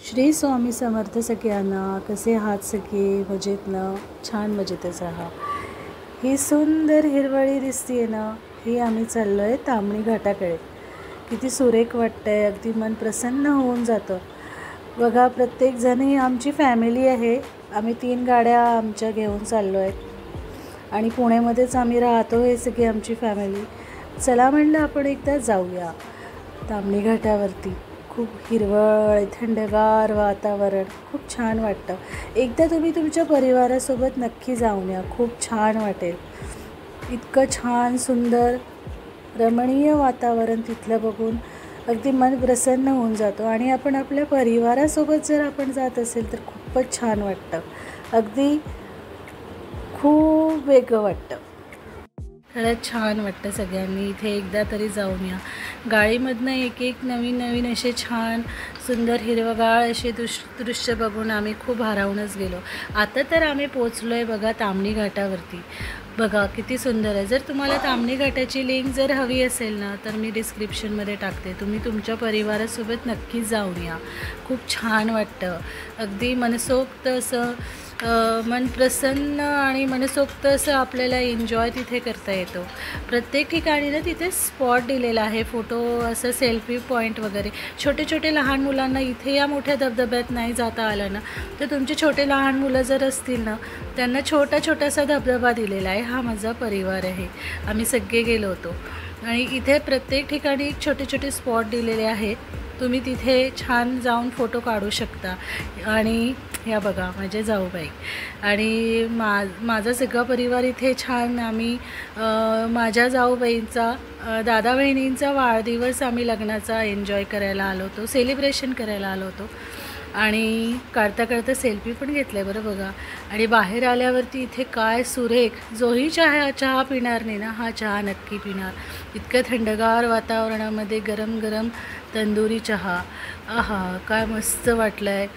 श्री स्वामी समर्थ सगळ्यांना. कसे आहात सगळे? मजेत ना? छान मजेतच आहात. ही सुंदर हिरवळी दिसते ना, ही आम्ही चाललो आहे ताम्हिणी घाटाकडे. किती सुरेख वाटतं आहे, अगदी मन प्रसन्न होऊन जातं. बघा, प्रत्येकजण ही आमची फॅमिली आहे. आम्ही 3 गाड्या आमच्या घेऊन चाललो आहेत आणि पुण्यामध्येच आम्ही राहतो. हे सगळी आमची फॅमिली. चला म्हणलं आपण एकदा जाऊया ताम्हिणी घाटावरती. खूप हिरवळ, थंडगार वातावरण, खूप छान वाटतं. एकदा तुम्ही तुमच्या परिवारासोबत नक्की जाऊन या, खूप छान वाटेल. इतकं छान सुंदर रमणीय वातावरण तिथलं बघून अगदी मन प्रसन्न होऊन जातो. आणि आपण आपल्या परिवारासोबत जर आपण जात असेल तर खूपच छान वाटतं. अगदी खूप वेगळं वाटतं. खरंच छान वाटतं. सगळ्यांनी इथे एकदा तरी जाऊन या. गाडीमधनं एक नवीन नवीन असे छान सुंदर हिरवगाळ असे दृश्य बघून आम्ही खूप भारावूनच गेलो. आता तर आम्ही पोचलो आहे बघा ताम्हिणी घाटावरती. बघा किती सुंदर आहे. जर तुम्हाला ताम्हिणी घाटाची लिंक जर हवी असेल ना, तर मी डिस्क्रिप्शनमध्ये टाकते. तुम्ही तुमच्या परिवारासोबत नक्कीच जाऊन या. खूप छान वाटतं. अगदी मनसोक्त असं मन प्रसन्न आणि मनसोक्त असं आपल्याला एन्जॉय तिथे करता येतो. प्रत्येक ठिकाणी ना तिथे स्पॉट दिलेला आहे, फोटो असं सेल्फी पॉईंट वगैरे. छोटे छोटे लहान मुलांना इथे या मोठ्या धबधब्यात नाही जाता आलं ना, तर तुमचे छोटे लहान मुलं जर असतील ना, त्यांना छोटासा धबधबा दिलेला आहे. हा माझा परिवार आहे, आम्ही सगळे गेलो होतो. आणि इथे प्रत्येक ठिकाणी छोटे छोटे स्पॉट दिलेले आहेत. तुम्ही तिथे छान जाऊन फोटो काढू शकता. आणि ह्या बघा माझे जाऊबाई आणि माझा सगळा परिवार इथे छान. आम्ही माझ्या जाऊबाईंचा दादा बहिणींचा वाढदिवस आम्ही लग्नाचा एन्जॉय करायला आलो होतो, सेलिब्रेशन करायला आलो होतो. आणि काढता सेल्फी पण घेतल्या बरं बघा. आणि बाहेर आल्यावरती इथे काय सुरेख. जोही चहा पिणार नाही ना, हा चहा नक्की पिणार. इतक्या थंडगार वातावरणामध्ये गरम गरम तंदुरी चहा, आहा काय मस्त वाटलं आहे.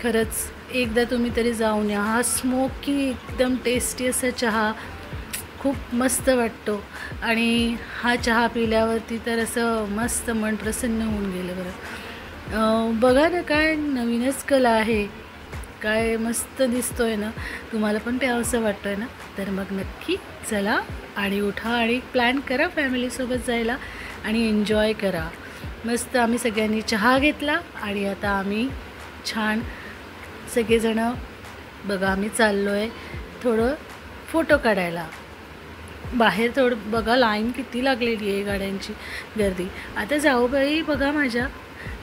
खरंच एकदा तुम्ही तरी जाऊन या. हा स्मोकी एकदम टेस्टी असा चहा खूप मस्त वाटतो. आणि हा चहा पिल्यावरती तर असं मस्त मन प्रसन्न होऊन गेलं बरं. बघा ना, काय नवीनच कला आहे, काय मस्त दिसतोय ना. तुम्हाला पण प्यावंसं वाटतं आहे ना, तर मग नक्की चला आणि उठा आणि प्लॅन करा फॅमिलीसोबत जायला आणि एन्जॉय करा. मस्त आम्ही सगळ्यांनी चहा घेतला आणि आता आम्ही छान सगळेजणं बघा आम्ही चाललो आहे थोडं फोटो काढायला. बाहेर थोडं बघा लाईन किती लागलेली आहे, गाड्यांची गर्दी. आता जाऊबाई बघा माझ्या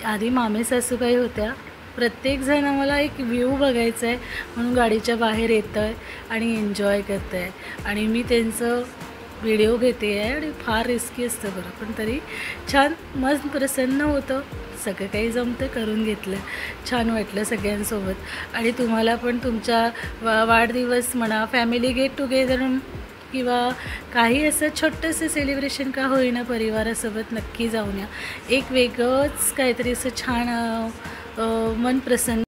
आधी मामे सासूबाई होत्या. प्रत्येकजण आम्हाला एक व्ह्यू बघायचं आहे म्हणून गाडीच्या बाहेर येतं आहे आणि एन्जॉय करतं आहे. आणि मी त्यांचं व्हिडिओ घेते आहे आणि फार रिस्की असतं बरं, पण तरी छान मन प्रसन्न होतं. सगळं काही जमतं, करून घेतलं. छान वाटलं सगळ्यांसोबत. आणि तुम्हाला पण तुमच्या वाढदिवस म्हणा, फॅमिली गेट टुगेदर किंवा काही असं छोटंसं सेलिब्रेशन का होईना, परिवारासोबत नक्की जाऊन या. एक वेगळंच काहीतरी असं छान मन प्रसन्न